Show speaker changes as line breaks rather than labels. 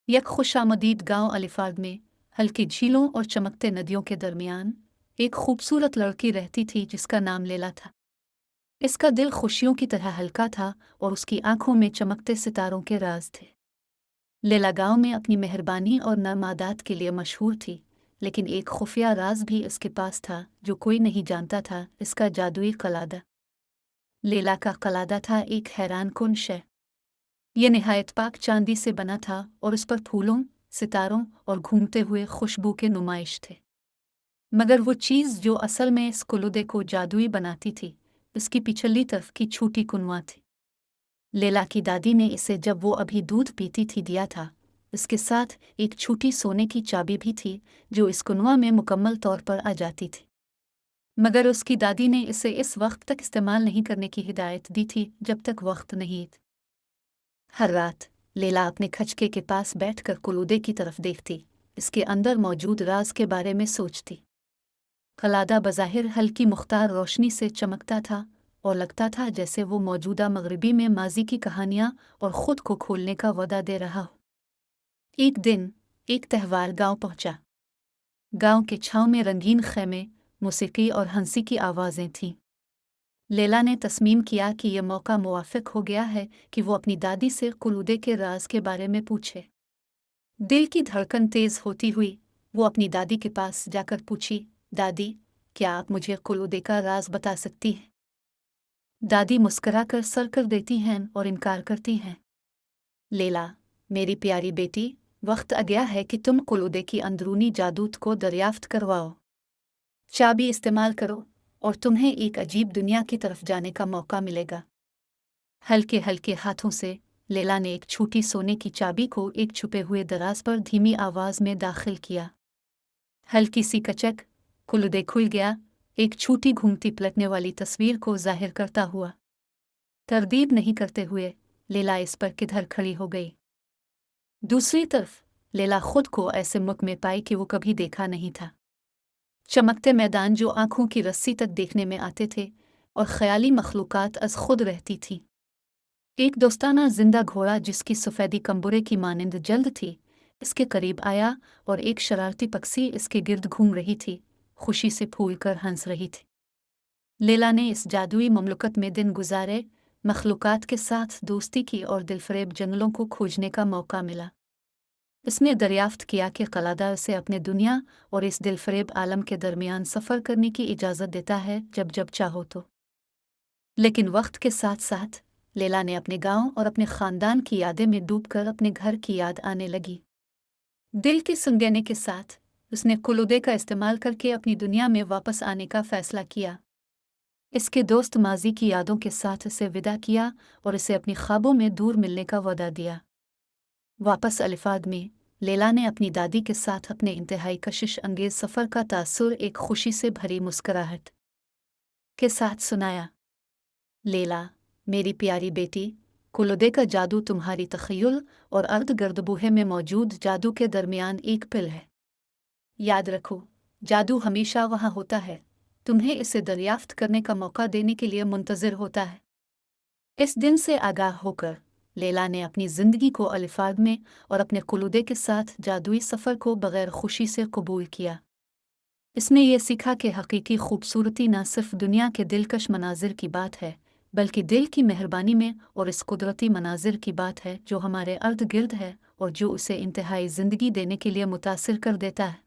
یک खुशामदीद गांव अलीफार्ड में हल्की झीलों और चमकते नदियों के दरमियान एक खूबसूरत लड़की रहती थी जिसका नाम लैला था। इसका दिल खुशियों की तरह हल्का था और उसकी आंखों में चमकते सितारों के राज थे। लैला गांव में अपनी मेहरबानी और नर्म आदत के लिए मशहूर थी, लेकिन एक खुफिया राज भी इसके पास था जो कोई नहीं जानता था, इसका जादुई कलादा। लैला का कलादा था एक हैरानकुन शय। ये निहायत पाक चांदी से बना था और उस पर फूलों, सितारों और घूमते हुए खुशबू के नुमाइश थे। मगर वो चीज़ जो असल में इस कुलुदे को जादुई बनाती थी, इसकी पिछली तरफ की छोटी कुनवा थी। लैला की दादी ने इसे जब वो अभी दूध पीती थी दिया था। इसके साथ एक छोटी सोने की चाबी भी थी जो इस कुनवा में मुकम्मल तौर पर आ जाती थी। मगर उसकी दादी ने इसे इस वक्त तक इस्तेमाल नहीं करने की हिदायत दी थी जब तक वक्त नहीं। हर रात लैला अपने खचके के पास बैठकर कुलूदे की तरफ देखती, इसके अंदर मौजूद राज के बारे में सोचती। कलादा बज़ाहिर हल्की मुख्तार रोशनी से चमकता था और लगता था जैसे वो मौजूदा मगरिबी में माजी की कहानियाँ और ख़ुद को खोलने का वदा दे रहा हो। एक दिन एक त्यौहार गांव पहुंचा। गांव के छाँव में रंगीन खेमे, मौसीकी और हंसी की आवाज़ें थीं। लैला ने तस्मीम किया कि यह मौका मुवाफ़िक हो गया है कि वो अपनी दादी से कुलूदे के राज के बारे में पूछे। दिल की धड़कन तेज़ होती हुई वो अपनी दादी के पास जाकर पूछी, दादी, क्या आप मुझे कुलूदे का राज बता सकती हैं? दादी मुस्कुराकर सर कर देती हैं और इनकार करती हैं। लैला, मेरी प्यारी बेटी, वक्त आ गया है कि तुम कुलूदे की अंदरूनी जादूत को दरियाफ्त करवाओ। चाबी इस्तेमाल करो और तुम्हें एक अजीब दुनिया की तरफ जाने का मौका मिलेगा। हल्के हल्के हाथों से लैला ने एक छोटी सोने की चाबी को एक छुपे हुए दराज पर धीमी आवाज में दाखिल किया। हल्की सी कचक, कुलूदे खुल गया, एक छोटी घूमती पलटने वाली तस्वीर को जाहिर करता हुआ। तरदीद नहीं करते हुए लैला इस पर किधर खड़ी हो गई। दूसरी तरफ लैला खुद को ऐसे मुख में पाई कि वो कभी देखा नहीं था। चमकते मैदान जो आंखों की रस्सी तक देखने में आते थे और ख्याली मखलूकात अज खुद रहती थी। एक दोस्ताना जिंदा घोड़ा जिसकी सफ़ेदी कंबुरे की मानिंद जल्द थी, इसके करीब आया और एक शरारती पक्षी इसके गिर्द घूम रही थी, खुशी से फूल कर हंस रही थी। लैला ने इस जादुई ममलकत में दिन गुजारे, मखलूकात के साथ दोस्ती की और दिलफरेब जंगलों को खोजने का मौका मिला। इसने दरियाफ्त किया कि कलादा उसे अपने दुनिया और इस दिलफरेब आलम के दरमियान सफ़र करने की इजाज़त देता है जब जब चाहो तो। लेकिन वक्त के साथ साथ लैला ने अपने गांव और अपने ख़ानदान की यादें में डूबकर अपने घर की याद आने लगी। दिल के संगेने के साथ उसने कुलूदे का इस्तेमाल करके अपनी दुनिया में वापस आने का फ़ैसला किया। इसके दोस्त माजी की यादों के साथ इसे विदा किया और इसे अपनी ख्वाबों में दूर मिलने का वदा दिया। वापस अलीफाद में लैला ने अपनी दादी के साथ अपने इंतहाई कशिश अंगेज सफ़र का तासुर एक खुशी से भरी मुस्कुराहट के साथ सुनाया। लैला, मेरी प्यारी बेटी, कुलूदे का जादू तुम्हारी तख़य्युल और अर्द गर्दबूहे में मौजूद जादू के दरमियान एक पिल है। याद रखो, जादू हमेशा वहाँ होता है, तुम्हें इसे दरियाफ्त करने का मौका देने के लिए मुंतज़िर होता है। इस दिन से आगाह होकर लैला ने अपनी ज़िंदगी को अलीफाद में और अपने कुलूदे के साथ जादुई सफ़र को बग़ैर खुशी से कबूल किया। इसने ये सीखा कि हकीकी खूबसूरती न सिर्फ दुनिया के दिलकश मनाजिर की बात है, बल्कि दिल की मेहरबानी में और इस कुदरती मनाजिर की बात है जो हमारे अर्द गिर्द है और जो उसे इंतहाई ज़िंदगी देने के लिए मुतासिर कर देता है।